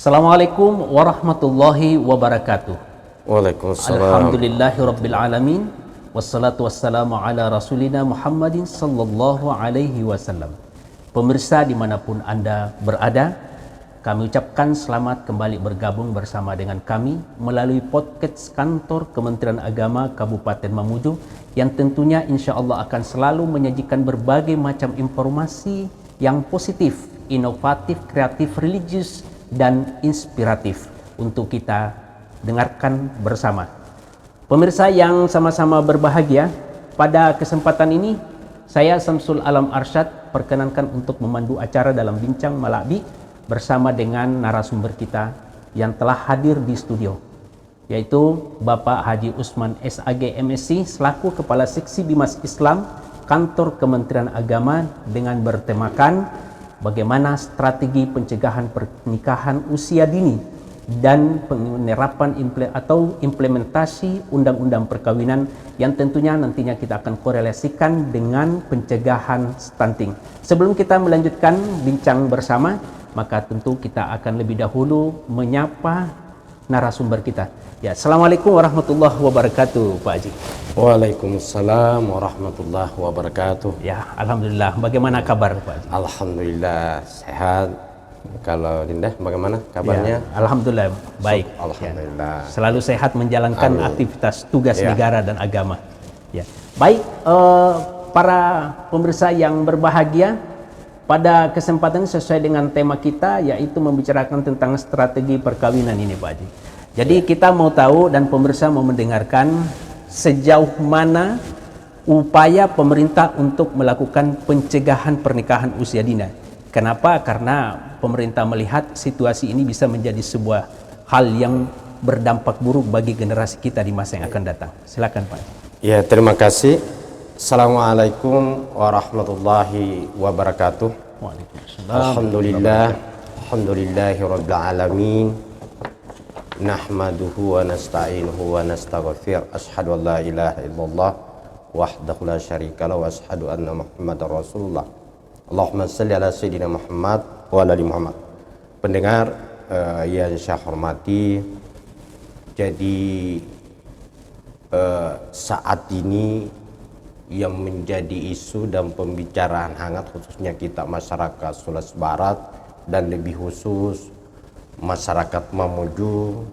Assalamualaikum warahmatullahi wabarakatuh. Waalaikumsalam. Alhamdulillahi rabbil alamin. Wassalatu wassalamu ala rasulina Muhammadin sallallahu alaihi wasallam. Pemirsa dimanapun Anda berada, kami ucapkan selamat kembali bergabung bersama dengan kami melalui podcast kantor Kementerian Agama Kabupaten Mamuju yang tentunya insya Allah akan selalu menyajikan berbagai macam informasi yang positif, inovatif, kreatif, religius, dan inspiratif untuk kita dengarkan bersama. Pemirsa yang sama-sama berbahagia, pada kesempatan ini saya Samsul Alam Arsyad perkenankan untuk memandu acara dalam Bincang Malakbi bersama dengan narasumber kita yang telah hadir di studio, yaitu Bapak Haji Usman SAG MSc selaku Kepala Seksi Bimas Islam Kantor Kementerian Agama dengan bertemakan bagaimana strategi pencegahan pernikahan usia dini dan penerapan atau implementasi undang-undang perkawinan yang tentunya nantinya kita akan korelasikan dengan pencegahan stunting. Sebelum kita melanjutkan bincang bersama, maka tentu kita akan lebih dahulu menyapa narasumber kita. Ya, Assalamualaikum warahmatullahi wabarakatuh, Pak Haji. Waalaikumsalam warahmatullahi wabarakatuh. Ya, Alhamdulillah. Bagaimana kabar, Pak Haji? Alhamdulillah sehat. Kalau Dinda bagaimana kabarnya? Ya, Alhamdulillah baik. Alhamdulillah. Ya, selalu sehat menjalankan aktivitas tugas negara dan agama. Ya, baik. Para pemirsa yang berbahagia, pada kesempatan ini sesuai dengan tema kita yaitu membicarakan tentang strategi perkawinan ini, Pak Haji. Jadi kita mau tahu dan pemirsa mau mendengarkan sejauh mana upaya pemerintah untuk melakukan pencegahan pernikahan usia dini. Kenapa? Karena pemerintah melihat situasi ini bisa menjadi sebuah hal yang berdampak buruk bagi generasi kita di masa yang akan datang. Silakan, Pak. Ya, terima kasih. Assalamualaikum warahmatullahi wabarakatuh. Waalaikumsalam. Alhamdulillahirabbil alamin. Nahmaduhu wa nasta'inuhu wa nastaghfir. Asyhadu an la ilaha illallah wahdahu la syarika lahu wa asyhadu anna Muhammadar Rasulullah. Allahumma shalli ala sayyidina Muhammad wa ala ali Muhammad. Pendengar yang saya hormati, jadi saat ini yang menjadi isu dan pembicaraan hangat khususnya kita masyarakat Sulawesi Barat dan lebih khusus masyarakat Mamuju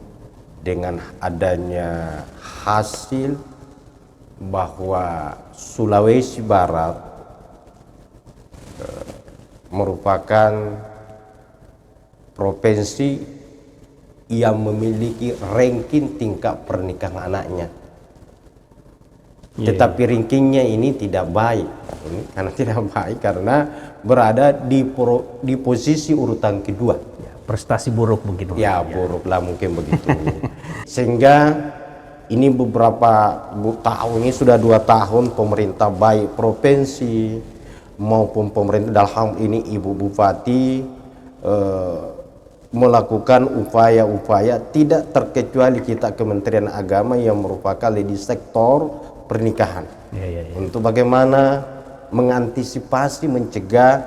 dengan adanya hasil bahwa Sulawesi Barat merupakan provinsi yang memiliki ranking tingkat pernikahan anaknya. Tetapi rankingnya ini tidak baik, karena berada di posisi urutan kedua. Prestasi buruk mungkin. Ya, buruk lah mungkin begitu. Sehingga ini beberapa tahun, ini sudah 2 tahun pemerintah baik provinsi maupun pemerintah dalam ini Ibu Bupati melakukan upaya-upaya tidak terkecuali kita Kementerian Agama yang merupakan di sektor pernikahan. Untuk bagaimana mengantisipasi mencegah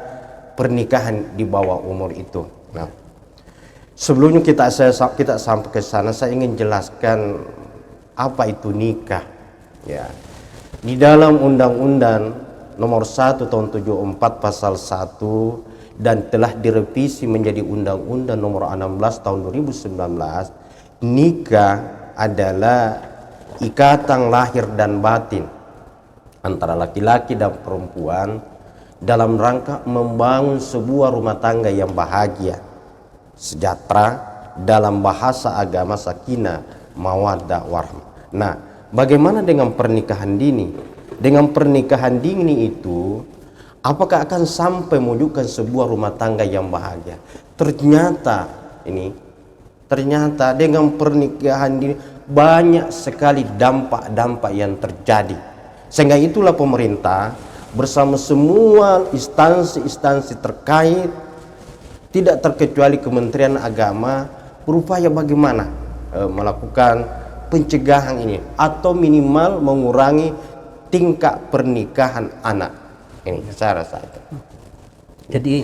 pernikahan di bawah umur itu. Nah, sebelumnya kita sampai ke sana, saya ingin jelaskan apa itu nikah. Ya, di dalam Undang-Undang Nomor 1 Tahun 74 Pasal 1 dan telah direvisi menjadi Undang-Undang Nomor 16 Tahun 2019, nikah adalah ikatan lahir dan batin antara laki-laki dan perempuan dalam rangka membangun sebuah rumah tangga yang bahagia, sejahtera, dalam bahasa agama sakinah, mawaddah, warahmah. Nah, bagaimana dengan pernikahan dini? Dengan pernikahan dini itu, apakah akan sampai mewujudkan sebuah rumah tangga yang bahagia? Ternyata dengan pernikahan dini banyak sekali dampak-dampak yang terjadi. Sehingga itulah pemerintah bersama semua instansi-instansi terkait, tidak terkecuali Kementerian Agama, berupaya bagaimana melakukan pencegahan ini atau minimal mengurangi tingkat pernikahan anak. Ini saya rasa itu. Jadi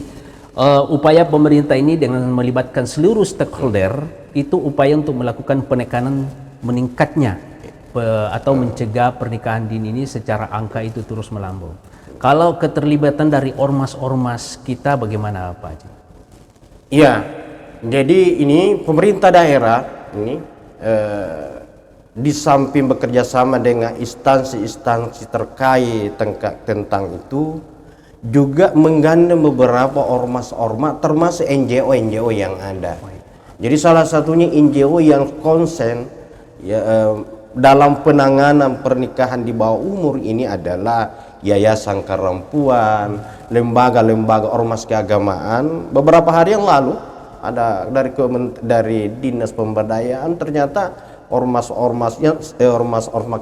Upaya pemerintah ini dengan melibatkan seluruh stakeholder itu upaya untuk melakukan penekanan meningkatnya atau mencegah pernikahan dini ini secara angka itu terus melambung. Kalau keterlibatan dari ormas-ormas kita bagaimana Pak Haji? Iya, jadi ini pemerintah daerah ini di samping bekerja sama dengan instansi-instansi terkait tentang itu, juga menggandeng beberapa ormas-ormas termasuk NGO-NGO yang ada. Jadi salah satunya NGO yang konsen dalam penanganan pernikahan di bawah umur ini adalah Yayasan Perempuan, lembaga-lembaga ormas keagamaan. Beberapa hari yang lalu ada dari Dinas Pemberdayaan, ternyata ormas-ormas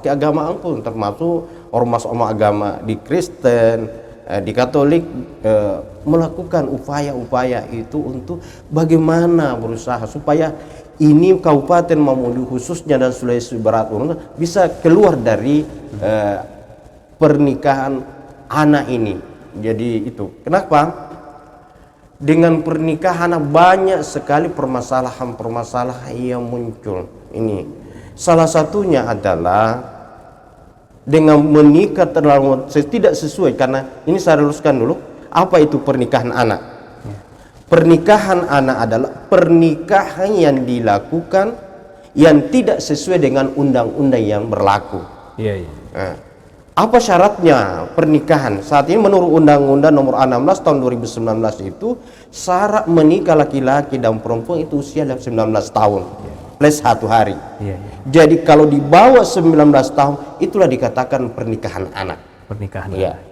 keagamaan pun, termasuk ormas-ormas agama di Kristen, di Katolik, melakukan upaya-upaya itu untuk bagaimana berusaha supaya ini Kabupaten Mamuju khususnya dan Sulawesi Barat bisa keluar dari pernikahan anak ini. Jadi itu kenapa dengan pernikahan banyak sekali permasalahan-permasalahan yang muncul. Ini salah satunya adalah dengan menikah terlalu tidak sesuai, karena ini saya luruskan dulu apa itu pernikahan anak. Pernikahan anak adalah pernikahan yang dilakukan yang tidak sesuai dengan undang-undang yang berlaku. Nah, apa syaratnya pernikahan? Saat ini menurut Undang-Undang Nomor 16 Tahun 2019 itu syarat menikah laki-laki dan perempuan itu usia 19 tahun plus 1 hari. Jadi kalau di bawah 19 tahun itulah dikatakan pernikahan anak. Pernikahan anak.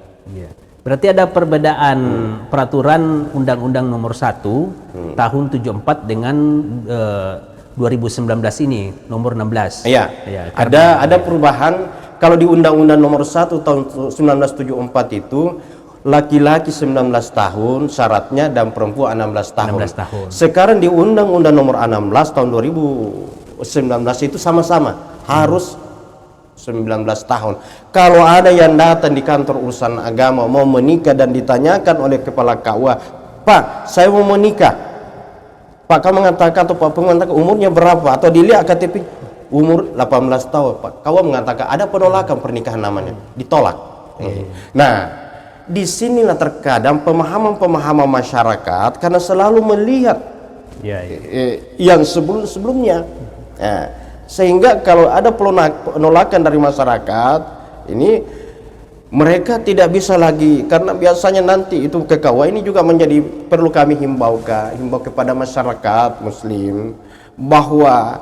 Berarti ada perbedaan peraturan Undang-Undang Nomor 1 tahun 74 dengan 2019 ini nomor 16. Ada perubahan. Kalau di Undang-Undang Nomor 1 tahun 1974 itu laki-laki 19 tahun syaratnya dan perempuan 16 tahun. Sekarang di Undang-Undang Nomor 16 tahun 2019 itu sama-sama harus 19 tahun. Kalau ada yang datang di kantor urusan agama mau menikah dan ditanyakan oleh kepala KUA, "Pak, saya mau menikah." Pak kamu mengatakan atau Pak mengatakan umurnya berapa, atau dilihat KTP umur 18 tahun. Pak KUA mengatakan ada penolakan pernikahan namanya, ditolak. Nah, disinilah terkadang pemahaman masyarakat karena selalu melihat yang sebelum-sebelumnya. Sehingga kalau ada penolakan dari masyarakat ini, mereka tidak bisa lagi, karena biasanya nanti itu ke KUA ini juga menjadi perlu kami himbau kepada masyarakat muslim bahwa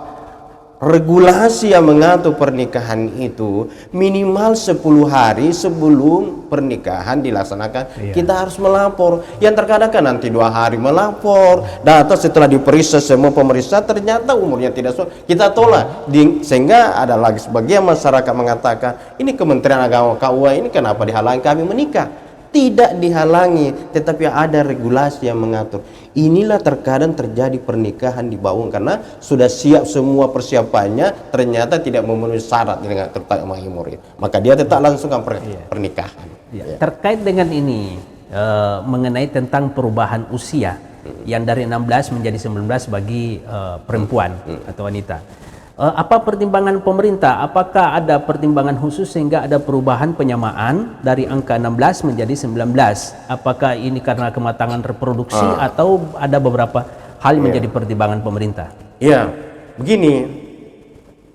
regulasi yang mengatur pernikahan itu minimal 10 hari sebelum pernikahan dilaksanakan kita harus melapor. Yang terkadang kan nanti 2 hari melapor, data setelah diperiksa semua pemeriksa ternyata umurnya tidak sesuai, kita tolak. Sehingga ada lagi sebagian masyarakat mengatakan ini Kementerian Agama KUA ini kenapa dihalangi kami menikah. Tidak dihalangi, tetapi ada regulasi yang mengatur. Inilah terkadang terjadi pernikahan di bawah karena sudah siap semua persiapannya, ternyata tidak memenuhi syarat dengan terutama umur. Maka dia tetap langsungkan pernikahan. Terkait dengan ini mengenai tentang perubahan usia yang dari 16 menjadi 19 bagi perempuan atau wanita. Apa pertimbangan pemerintah? Apakah ada pertimbangan khusus sehingga ada perubahan penyamaan dari angka 16 menjadi 19? Apakah ini karena kematangan reproduksi atau ada beberapa hal yang menjadi pertimbangan pemerintah? Ya, begini.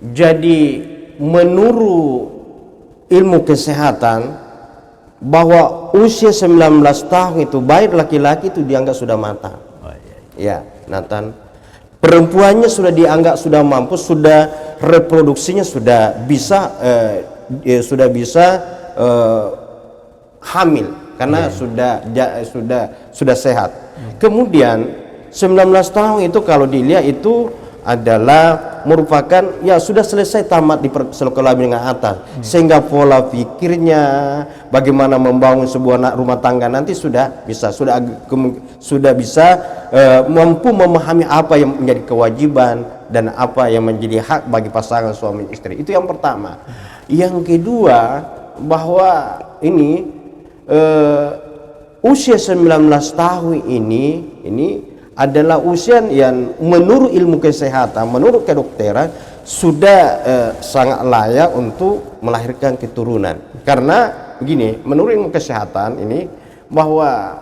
Jadi menurut ilmu kesehatan bahwa usia 19 tahun itu baik laki-laki itu dianggap sudah matang. Nathan. Perempuannya sudah dianggap sudah mampu, sudah reproduksinya sudah bisa hamil karena sudah sehat. Kemudian 19 tahun itu kalau dilihat itu adalah merupakan sudah selesai tamat di sekolah menengah atas, sehingga pola pikirnya bagaimana membangun sebuah rumah tangga nanti sudah bisa mampu memahami apa yang menjadi kewajiban dan apa yang menjadi hak bagi pasangan suami istri. Itu yang pertama. Yang kedua, bahwa ini usia 19 tahun ini adalah usia yang menurut ilmu kesehatan, menurut kedokteran sudah sangat layak untuk melahirkan keturunan. Karena begini, menurut ilmu kesehatan ini bahwa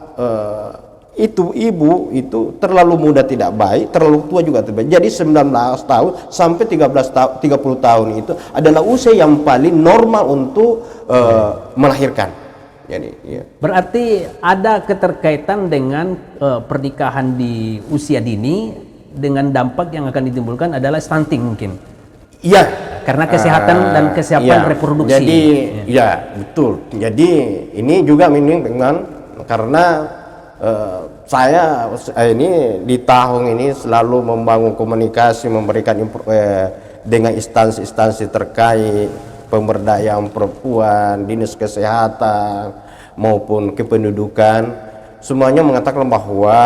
itu ibu itu terlalu muda tidak baik, terlalu tua juga tidak baik. Jadi 19 tahun sampai 30 tahun itu adalah usia yang paling normal untuk melahirkan. Jadi, ya. Berarti ada keterkaitan dengan pernikahan di usia dini dengan dampak yang akan ditimbulkan adalah stunting mungkin. Iya. Karena kesehatan dan kesiapan reproduksi. Jadi, ya betul. Jadi ini juga dengan karena saya ini di tahun ini selalu membangun komunikasi, memberikan dengan instansi-instansi terkait, pemberdayaan perempuan, dinas kesehatan maupun kependudukan, semuanya mengatakan bahwa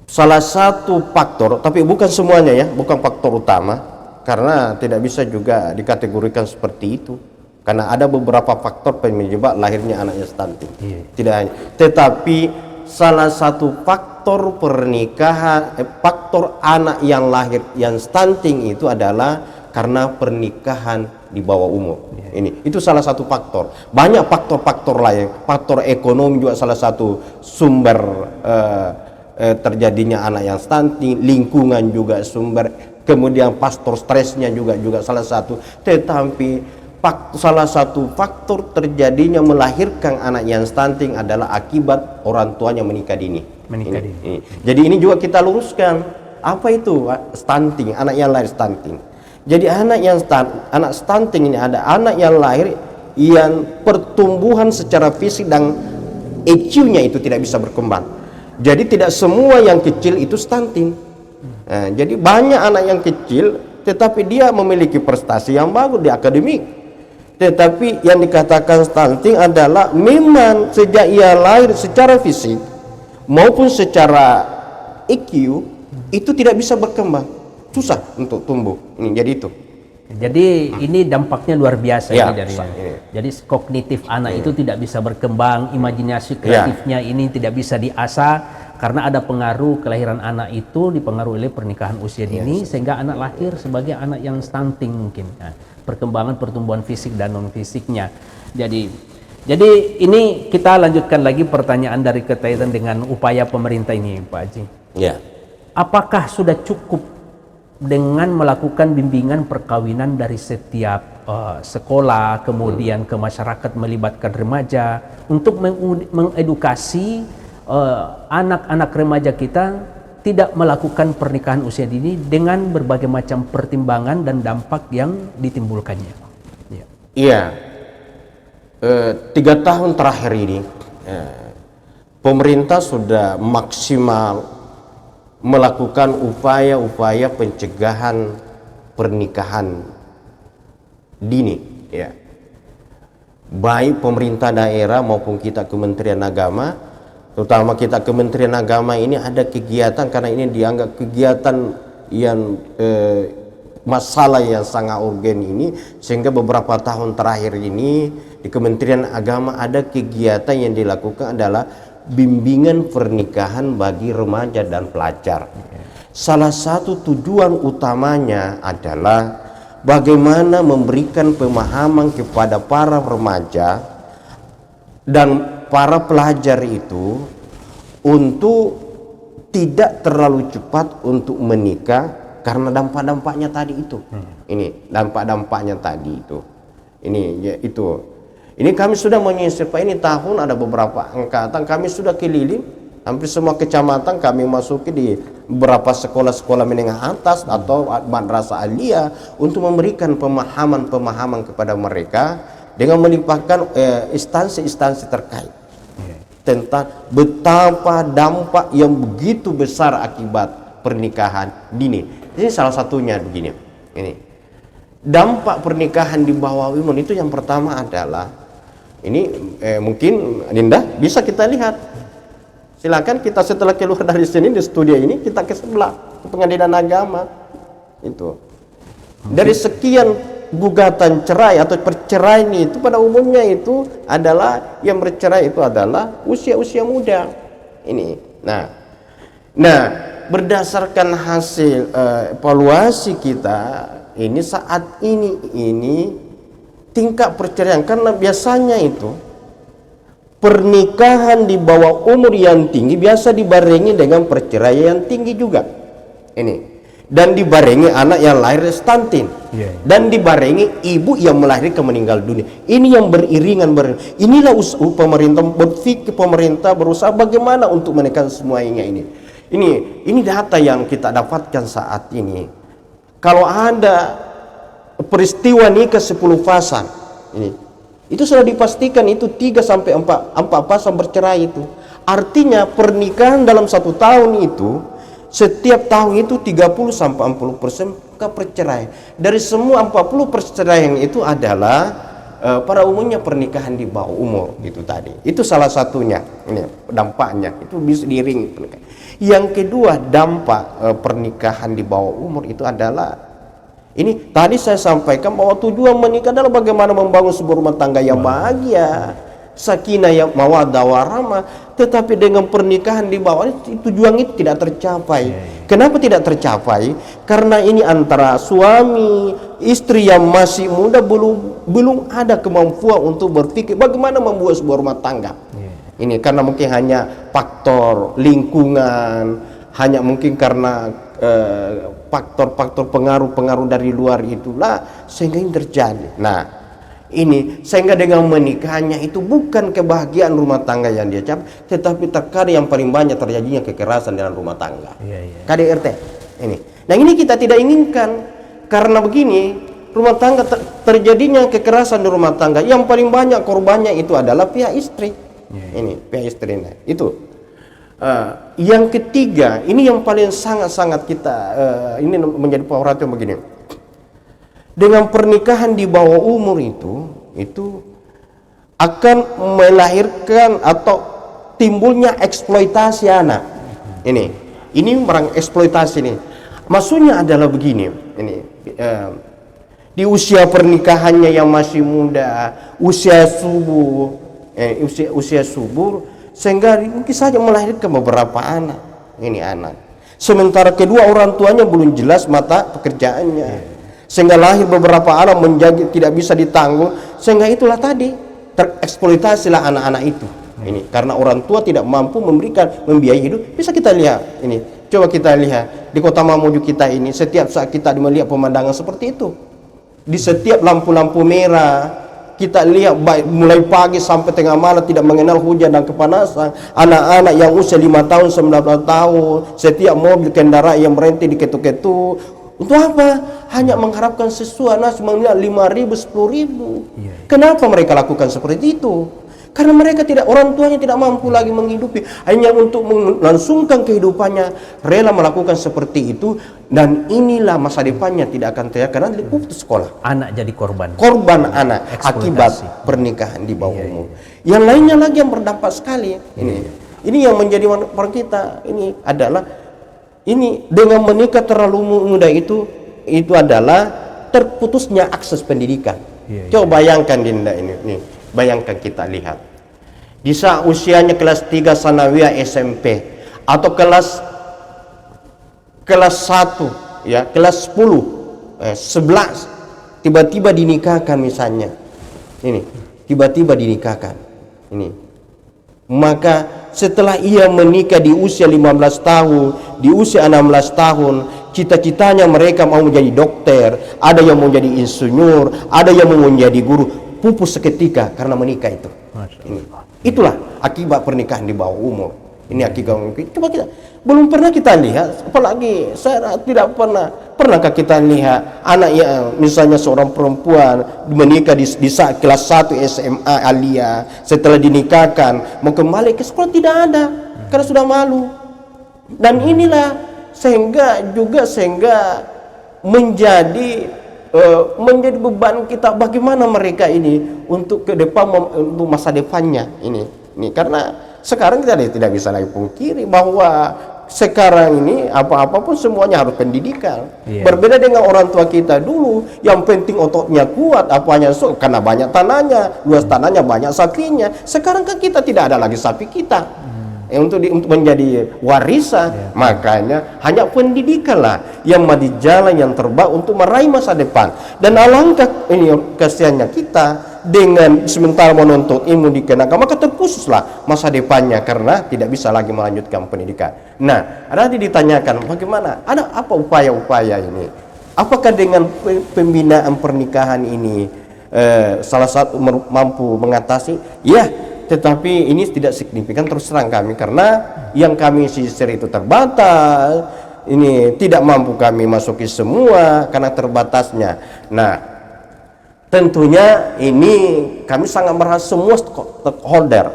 salah satu faktor, tapi bukan semuanya ya, bukan faktor utama, karena tidak bisa juga dikategorikan seperti itu. Karena ada beberapa faktor penyebab lahirnya anak yang stunting. Tidak hanya, tetapi salah satu faktor pernikahan, faktor anak yang lahir yang stunting itu adalah karena pernikahan di bawah umur. Ini itu salah satu faktor. Banyak faktor-faktor lain, faktor ekonomi juga salah satu sumber terjadinya anak yang stunting, lingkungan juga sumber, kemudian faktor stresnya juga salah satu. Tetapi salah satu faktor terjadinya melahirkan anak yang stunting adalah akibat orang tuanya menikah dini. Ini. Jadi ini juga kita luruskan. Apa itu stunting? Anak yang lahir stunting. Jadi anak stunting ini ada anak yang lahir yang pertumbuhan secara fisik dan EQ-nya itu tidak bisa berkembang. Jadi tidak semua yang kecil itu stunting. Nah, jadi banyak anak yang kecil tetapi dia memiliki prestasi yang bagus di akademik. Tetapi yang dikatakan stunting adalah memang sejak ia lahir secara fisik maupun secara EQ itu tidak bisa berkembang, susah untuk tumbuh. Jadi itu. Jadi ini dampaknya luar biasa ya, ini. Jadi kognitif anak itu tidak bisa berkembang, imajinasi kreatifnya ini tidak bisa diasah karena ada pengaruh kelahiran anak itu dipengaruhi oleh pernikahan usia dini sehingga anak lahir sebagai anak yang stunting mungkin. Nah, perkembangan pertumbuhan fisik dan non fisiknya. Jadi ini kita lanjutkan lagi pertanyaan dari kaitan dengan upaya pemerintah ini, Pak Haji. Ya. Apakah sudah cukup dengan melakukan bimbingan perkawinan dari setiap sekolah, kemudian ke masyarakat melibatkan remaja untuk mengedukasi anak-anak remaja kita tidak melakukan pernikahan usia dini dengan berbagai macam pertimbangan dan dampak yang ditimbulkannya. Iya. 3 tahun terakhir ini pemerintah sudah maksimal melakukan upaya-upaya pencegahan pernikahan dini, ya. Baik pemerintah daerah maupun kita Kementerian Agama, terutama kita Kementerian Agama ini ada kegiatan karena ini dianggap kegiatan yang masalah yang sangat urgen ini, sehingga beberapa tahun terakhir ini di Kementerian Agama ada kegiatan yang dilakukan adalah bimbingan pernikahan bagi remaja dan pelajar. Salah satu tujuan utamanya adalah bagaimana memberikan pemahaman kepada para remaja dan para pelajar itu untuk tidak terlalu cepat untuk menikah karena dampak-dampaknya tadi itu. Ini dampak-dampaknya tadi itu. Ini ya, itu. Ini kami sudah menyisir, Pak, ini tahun ada beberapa angkatan kami sudah keliling hampir semua kecamatan, kami masuki di beberapa sekolah-sekolah menengah atas atau madrasah aliyah untuk memberikan pemahaman-pemahaman kepada mereka dengan melibatkan instansi-instansi terkait tentang betapa dampak yang begitu besar akibat pernikahan dini. Ini salah satunya begini. Ini dampak pernikahan di bawah umur itu yang pertama adalah ini mungkin Linda bisa kita lihat. Silakan kita setelah keluar dari sini di studio ini kita ke sebelah ke Pengadilan Agama itu. Dari sekian gugatan cerai atau perceraian itu pada umumnya itu adalah yang bercerai itu adalah usia-usia muda. Ini. Nah, berdasarkan hasil evaluasi kita ini saat ini tingkat perceraian, karena biasanya itu pernikahan di bawah umur yang tinggi biasa dibarengi dengan perceraian yang tinggi juga. Ini. Dan dibarengi anak yang lahir stunting, dan dibarengi ibu yang melahirkan meninggal dunia. Ini yang beriringan. Inilah pemerintah berpikir, pemerintah berusaha bagaimana untuk menekan semuanya ini. Ini data yang kita dapatkan saat ini. Kalau ada peristiwa nikah 10 pasang, itu sudah dipastikan itu 3 sampai 4 pasang bercerai itu. Artinya pernikahan dalam 1 tahun itu setiap tahun itu 30 sampai 40% perceraian. Dari semua 40 perceraian itu adalah pada umumnya pernikahan di bawah umur itu tadi. Itu salah satunya. Ini dampaknya itu bisa diiringi pernikahan. Yang kedua, dampak pernikahan di bawah umur itu adalah ini tadi saya sampaikan bahwa tujuan menikah adalah bagaimana membangun sebuah rumah tangga yang bahagia, sakinah yang mawaddah warahmah. Tetapi dengan pernikahan di bawah tujuan itu tidak tercapai. Kenapa tidak tercapai? Karena ini antara suami istri yang masih muda belum ada kemampuan untuk berpikir bagaimana membuat sebuah rumah tangga. Ini karena mungkin hanya faktor lingkungan, hanya mungkin karena faktor-faktor pengaruh dari luar itulah sehingga ini terjadi. Nah, ini sehingga dengan menikahnya itu bukan kebahagiaan rumah tangga yang dia capai, tetapi terkadang yang paling banyak terjadinya kekerasan dalam rumah tangga. KDRT ini. Nah, ini kita tidak inginkan. Karena begini, rumah tangga terjadinya kekerasan di rumah tangga, yang paling banyak korbannya itu adalah pihak istri. Ini pihak istri. Nah, itu. Yang ketiga, ini yang paling sangat-sangat kita ini menjadi perhatian begini. Dengan pernikahan di bawah umur itu akan melahirkan atau timbulnya eksploitasi anak. Ini orang eksploitasi ini. Maksudnya adalah begini. Di usia pernikahannya yang masih muda, usia subur, sehingga mungkin saja melahirkan beberapa anak. Ini anak. Sementara kedua orang tuanya belum jelas mata pekerjaannya. Sehingga lahir beberapa anak menjadi tidak bisa ditanggung, sehingga itulah tadi tereksploitasilah anak-anak itu. Ini karena orang tua tidak mampu membiayai hidup. Bisa kita lihat ini. Coba kita lihat di Kota Mamuju kita ini, setiap saat kita melihat pemandangan seperti itu. Di setiap lampu-lampu merah kita lihat mulai pagi sampai tengah malam tidak mengenal hujan dan kepanasan. Anak-anak yang usia 5 tahun, 19 tahun, setiap mobil kendaraan yang berhenti diketuk-ketuk. Untuk apa? Hanya mengharapkan sesuatu, melihat 5.000, 10.000. Kenapa mereka lakukan seperti itu? Karena mereka orang tuanya tidak mampu lagi menghidupi. Hanya untuk melangsungkan kehidupannya, rela melakukan seperti itu. Dan inilah masa depannya tidak akan terjadi karena putus sekolah. Anak jadi korban. Korban anak akibat pernikahan di bawah umur. Yang lainnya lagi yang berdampak sekali. Ini yang menjadi perang kita. Ini adalah dengan menikah terlalu muda itu adalah terputusnya akses pendidikan. Coba bayangkan Dinda ini. Bayangkan kita lihat. Di saat usianya kelas 3 sanawiyah SMP atau kelas 1 ya, kelas 10, 11 tiba-tiba dinikahkan misalnya. Tiba-tiba dinikahkan. Maka setelah ia menikah di usia 15 tahun, di usia 16 tahun, cita-citanya mereka mau menjadi dokter, ada yang mau menjadi insinyur, ada yang mau menjadi guru, pupus seketika karena menikah itu. Itulah akibat pernikahan di bawah umur. Ini akibat. Coba kita belum pernah kita lihat, apalagi saya tidak pernahkah kita lihat anak yang misalnya seorang perempuan menikah di saat kelas 1 SMA Alia, setelah dinikahkan mau kembali ke sekolah, tidak ada karena sudah malu. Dan inilah sehingga menjadi beban kita bagaimana mereka ini untuk ke depan, untuk masa depannya ini karena sekarang kita tidak bisa lagi pungkiri bahwa sekarang ini apa-apa pun semuanya harus pendidikan. Berbeda dengan orang tua kita dulu, yang penting ototnya kuat, apanya karena banyak tanahnya, luas tanahnya, banyak sapinya. Sekarang kan kita tidak ada lagi sapi kita. Untuk menjadi warisan, makanya hanya pendidikan lah yang menjadi jalan yang terbaik untuk meraih masa depan. Dan alangkah ini kasihannya kita dengan sementara menuntut ilmu di agama, maka terputuslah masa depannya karena tidak bisa lagi melanjutkan pendidikan. Nah, ada ditanyakan bagaimana, ada apa upaya-upaya ini? Apakah dengan pembinaan pernikahan ini salah satu mampu mengatasi? Ya, tetapi ini tidak signifikan terus terang kami, karena yang kami sisir itu terbatas, ini tidak mampu kami masuki semua karena terbatasnya. Nah, tentunya ini kami sangat berharap semua stakeholder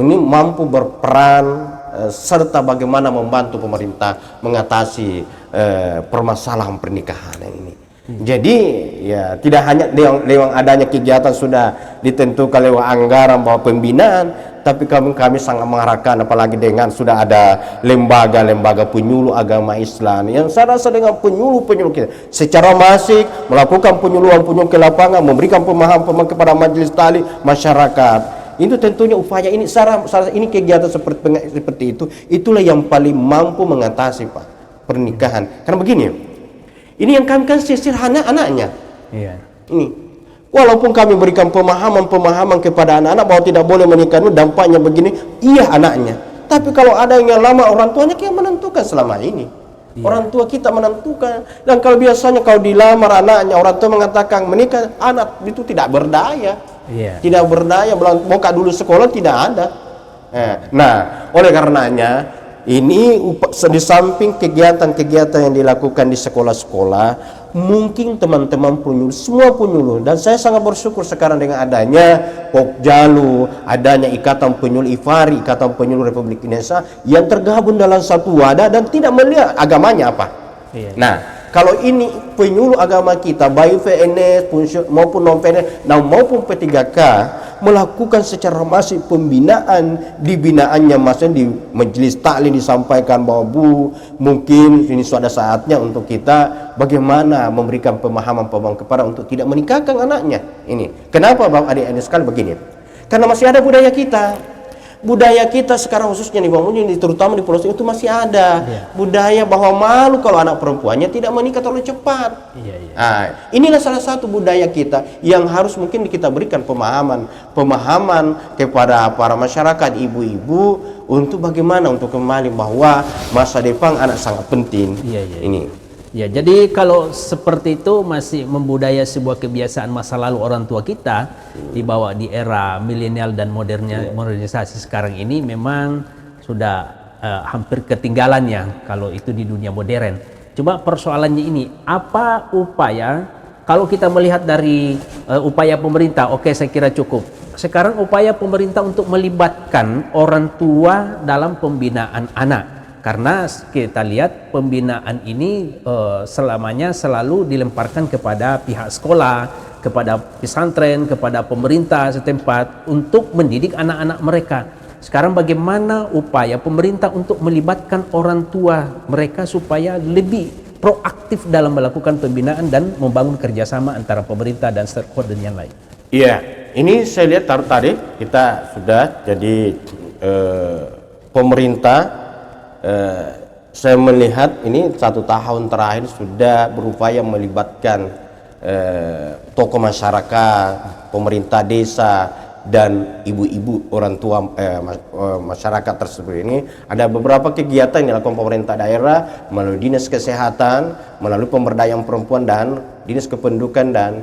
ini mampu berperan serta bagaimana membantu pemerintah mengatasi permasalahan pernikahan ini. Jadi ya tidak hanya lewat adanya kegiatan sudah ditentukan lewat anggaran bahwa pembinaan, tapi kami sangat mengharapkan apalagi dengan sudah ada lembaga-lembaga penyuluh agama Islam yang saya rasa dengan penyuluh kita secara masif melakukan penyuluhan ke lapangan, memberikan pemahaman kepada majelis tali masyarakat. Itu tentunya upaya ini, ini kegiatan seperti itu, itulah yang paling mampu mengatasi Pak pernikahan. Karena begini, ini yang kami kan sisir anak-anaknya. Ini, walaupun kami berikan pemahaman kepada anak-anak bahwa tidak boleh menikah, dampaknya begini, iya anaknya. Tapi kalau ada yang lama, orang tuanya yang menentukan selama ini. Orang tua kita menentukan. Dan kalau biasanya kalau dilamar anaknya, orang tua mengatakan menikah, anak itu tidak berdaya. Tidak berdaya, buka dulu sekolah tidak ada. Nah, oleh karenanya ini di samping kegiatan-kegiatan yang dilakukan di sekolah-sekolah, mungkin teman-teman penyuluh, semua penyuluh, dan saya sangat bersyukur sekarang dengan adanya Pokjalu, adanya Ikatan Penyuluh IFARI, Ikatan Penyuluh Republik Indonesia yang tergabung dalam satu wadah dan tidak melihat agamanya apa. Nah, kalau ini penyuluh agama kita, baik PNS maupun non-PNS maupun P3K, melakukan secara masif pembinaan, di binaannya masih di majelis taklim disampaikan bahwa mungkin ini sudah saatnya untuk kita bagaimana memberikan pemahaman kepada untuk tidak menikahkan anaknya. Ini kenapa Bapak adik-adik sekali begini, karena masih ada budaya kita sekarang khususnya di Bangka Belitung, terutama di Pulau Seribu itu masih ada budaya bahwa malu kalau anak perempuannya tidak menikah terlalu cepat. Nah, inilah salah satu budaya kita yang harus mungkin kita berikan pemahaman kepada para masyarakat, ibu-ibu, untuk bagaimana untuk kembali bahwa masa depan anak sangat penting. Ini. Ya, jadi kalau seperti itu masih membudaya sebuah kebiasaan masa lalu orang tua kita dibawa di era milenial dan modernisasi sekarang ini memang sudah hampir ketinggalannya kalau itu di dunia modern. Cuma persoalannya ini, apa upaya kalau kita melihat dari upaya pemerintah? Oke, saya kira cukup. Sekarang upaya pemerintah untuk melibatkan orang tua dalam pembinaan anak. Karena kita lihat pembinaan ini selamanya selalu dilemparkan kepada pihak sekolah, kepada pesantren, kepada pemerintah setempat untuk mendidik anak-anak mereka. Sekarang bagaimana upaya pemerintah untuk melibatkan orang tua mereka supaya lebih proaktif dalam melakukan pembinaan dan membangun kerjasama antara pemerintah dan stakeholder yang lain? Iya, ini saya lihat tadi kita sudah jadi pemerintah. Saya melihat ini 1 tahun terakhir sudah berupaya melibatkan tokoh masyarakat, pemerintah desa, dan ibu-ibu orang tua masyarakat tersebut. Ini ada beberapa kegiatan yang dilakukan pemerintah daerah melalui dinas kesehatan, melalui pemberdayaan perempuan dan dinas kependudukan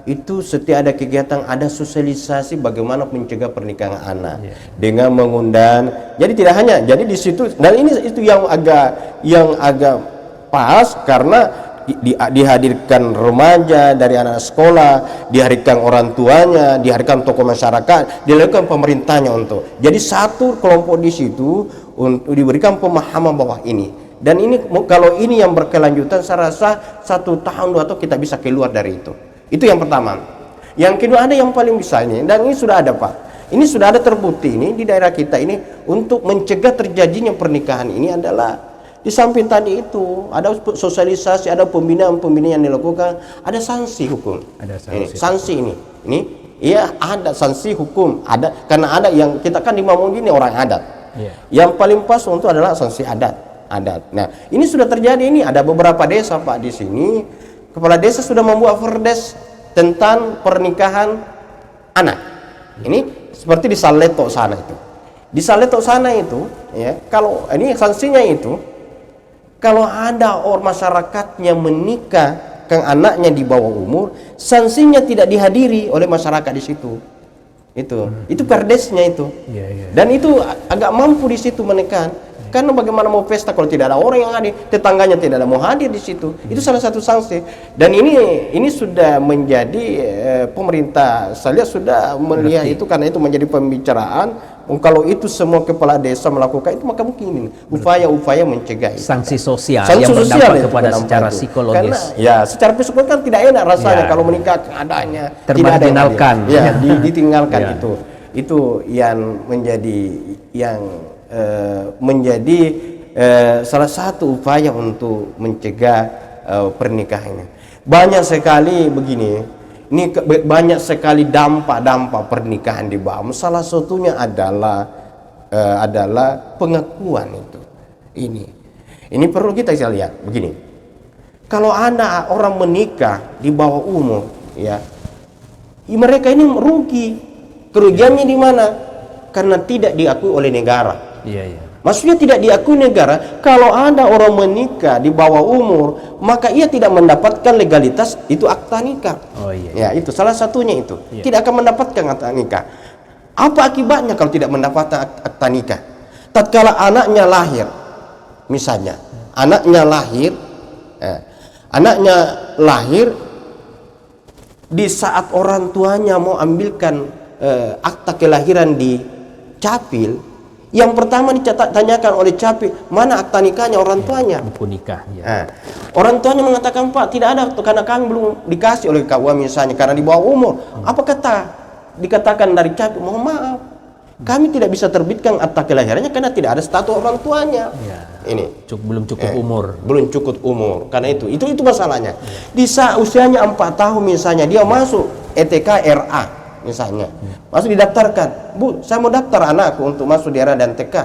itu setiap ada kegiatan ada sosialisasi bagaimana mencegah pernikahan anak dengan mengundang. Jadi tidak hanya jadi di situ, dan ini itu yang agak pas karena dihadirkan remaja dari anak sekolah, dihadirkan orang tuanya, dihadirkan tokoh masyarakat, dilakukan pemerintahnya untuk. Jadi satu kelompok di situ untuk diberikan pemahaman bahwa ini. Dan ini kalau ini yang berkelanjutan, saya rasa 1 tahun 2 tahun kita bisa keluar dari itu. Itu yang pertama. Yang kedua, ada yang paling bisa ini, dan ini sudah ada Pak. ini sudah ada terbukti ini di daerah kita ini untuk mencegah terjadinya pernikahan ini adalah di samping tadi itu ada sosialisasi, ada pembinaan yang dilakukan, ada sanksi hukum. Ada sanksi ini iya ada sanksi hukum, ada karena ada yang kita kan di Mamuju ini orang adat. Yang paling pas untuk adalah sanksi adat. Nah, ini sudah terjadi ini ada beberapa desa Pak di sini. Kepala desa sudah membuat perdes tentang pernikahan anak. Ini seperti di Saleto sana itu. Di Saleto sana itu, ya, kalau ini sanksinya itu, kalau ada orang masyarakatnya menikahkan anaknya di bawah umur, sanksinya tidak dihadiri oleh masyarakat di situ. Itu perdesnya itu. Dan itu agak mampu di situ menekan. Karena bagaimana mau pesta kalau tidak ada orang yang hadir, tetangganya tidak ada mau hadir di situ. Itu salah satu sanksi. Dan ini sudah menjadi pemerintah saya lihat sudah melihat itu karena itu menjadi pembicaraan. Kalau itu semua kepala desa melakukan itu maka mungkin upaya-upaya mencegah itu. Sanksi sosial yang berdampak kepada secara psikologis. Karena ya secara psikologis kan tidak enak rasanya kalau menikah adanya termarginalkan. Ditinggalkan itu yang menjadi salah satu upaya untuk mencegah pernikahan. Banyak sekali begini. Ini banyak sekali dampak pernikahan di bawah. Salah satunya adalah pengakuan itu. Ini perlu kita lihat begini. Kalau ada orang menikah di bawah umur, ya, mereka ini rugi. Kerugiannya di mana? Karena tidak diakui oleh negara. Maksudnya tidak diakui negara. Kalau ada orang menikah di bawah umur, maka ia tidak mendapatkan legalitas itu akta nikah. Ya, itu salah satunya itu. Tidak akan mendapatkan akta nikah. Apa akibatnya kalau tidak mendapatkan akta nikah? Tatkala anaknya lahir, misalnya, anaknya lahir di saat orang tuanya mau ambilkan akta kelahiran di Capil, yang pertama ditanyakan oleh Capil, mana akta nikahnya orang tuanya? Buku nikah. Orang tuanya mengatakan, Pak, tidak ada karena kami belum dikasih oleh KUA misalnya karena di bawah umur. Apa dikatakan dari Capil? Mohon maaf, kami tidak bisa terbitkan akta kelahirannya karena tidak ada status orang tuanya. Ini belum cukup umur. Belum cukup umur. Karena itu masalahnya. Di saat usianya 4 tahun misalnya dia masuk ETK RA misalnya, masuk didaftarkan, Bu, saya mau daftar anakku untuk masuk di RA dan TK.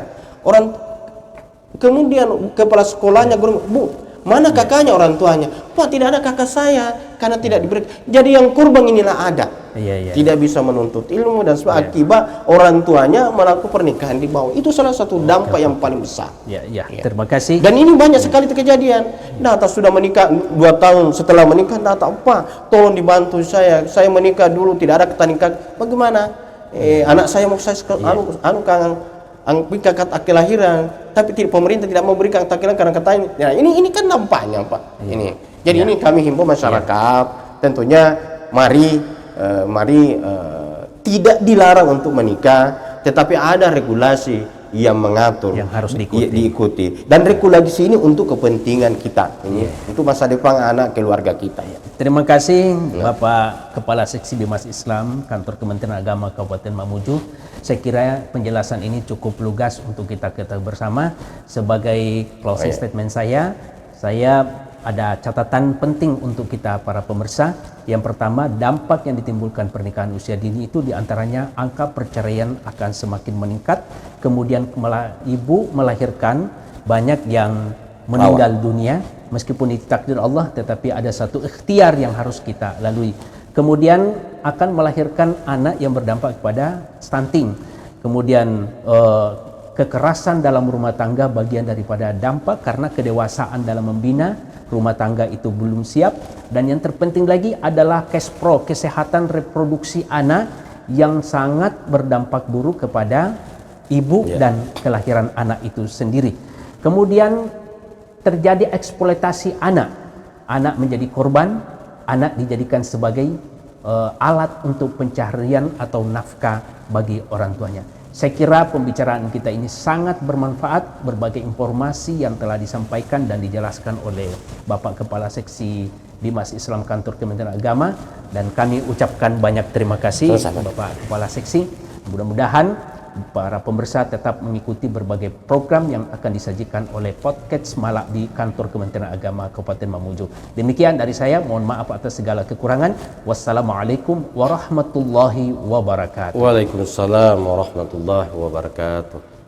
Kemudian kepala sekolahnya, Bu, mana kakaknya orang tuanya? Pak, tidak ada kakak saya karena tidak diberi. Jadi yang kurban inilah ada. Tidak bisa menuntut ilmu dan sebab akibat orang tuanya melakukan pernikahan di bawah. Itu salah satu dampak yang paling besar. Terima kasih. Dan ini banyak sekali kejadian. Data sudah menikah 2 tahun setelah menikah, data Pak, tolong dibantu saya menikah dulu tidak ada akta nikah. Bagaimana? Anak saya mau saya akta kelahiran, tapi pemerintah tidak mau berikan akta kelahiran karena katanya. Ya, ini kan dampaknya, Pak. Jadi ini kami himbau masyarakat, tentunya mari tidak dilarang untuk menikah, tetapi ada regulasi yang mengatur yang harus diikuti. Dan regulasi ini untuk kepentingan kita. Untuk masa depan anak keluarga kita. Terima kasih Bapak Kepala Seksi Bimas Islam Kantor Kementerian Agama Kabupaten Mamuju. Saya kira penjelasan ini cukup lugas untuk kita ketahui bersama. Sebagai closing statement saya ada catatan penting untuk kita para pemirsa. Yang pertama, dampak yang ditimbulkan pernikahan usia dini itu diantaranya angka perceraian akan semakin meningkat. Kemudian ibu melahirkan banyak yang meninggal dunia meskipun itu takdir Allah, tetapi ada satu ikhtiar yang harus kita lalui. Kemudian akan melahirkan anak yang berdampak kepada stunting. Kemudian kekerasan dalam rumah tangga bagian daripada dampak karena kedewasaan dalam membina rumah tangga itu belum siap. Dan yang terpenting lagi adalah kesehatan reproduksi anak yang sangat berdampak buruk kepada ibu dan kelahiran anak itu sendiri. Kemudian terjadi eksploitasi anak menjadi korban, anak dijadikan sebagai alat untuk pencaharian atau nafkah bagi orang tuanya. Saya kira pembicaraan kita ini sangat bermanfaat, berbagai informasi yang telah disampaikan dan dijelaskan oleh Bapak Kepala Seksi Bimas Islam Kantor Kementerian Agama, dan kami ucapkan banyak terima kasih Bapak Kepala Seksi. Mudah-mudahan para pemirsa tetap mengikuti berbagai program yang akan disajikan oleh podcast Malak di kantor Kementerian Agama Kabupaten Mamuju. Demikian dari saya, mohon maaf atas segala kekurangan. Wassalamualaikum warahmatullahi wabarakatuh. Waalaikumsalam warahmatullahi wabarakatuh.